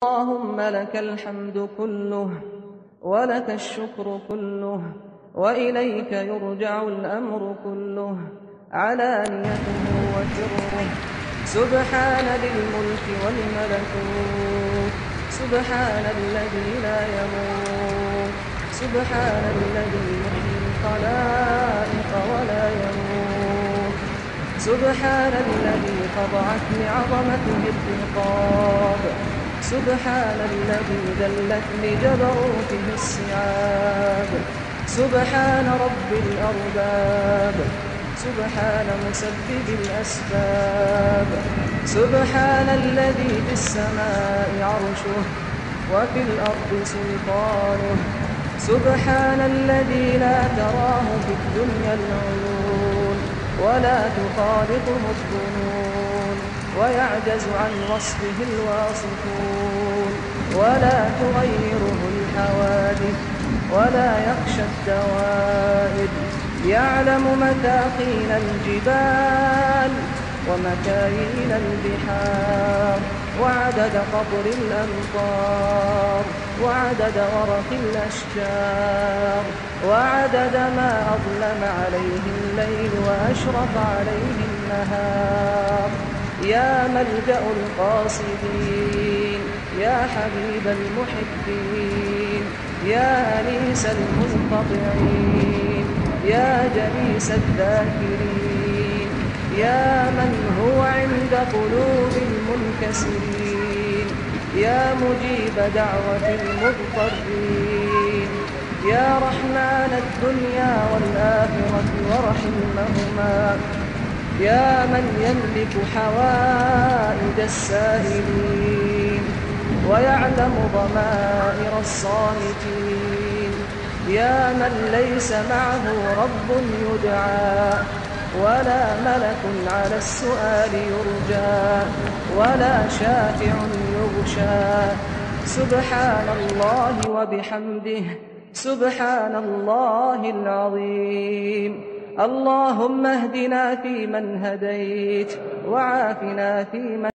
اللهم لك الحمد كله ولك الشكر كله وإليك يرجع الأمر كله علانيته وسره. سبحان ذي الملك والملكوت، سبحان الذي لا يموت، سبحان الذي يحيي الخلائق ولا يموت، سبحان الذي خضعت لعظمته الرقاب، سبحان الذي ذلت لجبروته الصعاب، سبحان رب الأرباب، سبحان مسبب الأسباب، سبحان الذي في السماء عرشه وفي الأرض سلطانه، سبحان الذي لا تراه في الدنيا العيون ولا تخالطه الظنون ويعجز عن وصفه الواصفون ولا تغيره الحوادث ولا يخشى الدوائر. يعلم متاقين الجبال ومكاييل البحار وعدد قطر الأمطار وعدد ورق الأشجار وعدد ما أظلم عليه الليل وأشرق عليه النهار. يا ملجأ القاصدين، يا حبيب المحبين، يا أنيس المنقطعين، يا جليس الذاكرين، يا من هو عند قلوب المنكسرين، يا مجيب دعوة المضطرين، يا رحمن الدنيا والآخرة ورحمهما، يا من يملك حوائج السائلين ويعلم ضمائر الصامتين، يا من ليس معه رب يدعى ولا ملك على السؤال يرجى ولا شافع يغشى. سبحان الله وبحمده، سبحان الله العظيم. اللهم اهدنا فيمن هديت وعافنا فيمن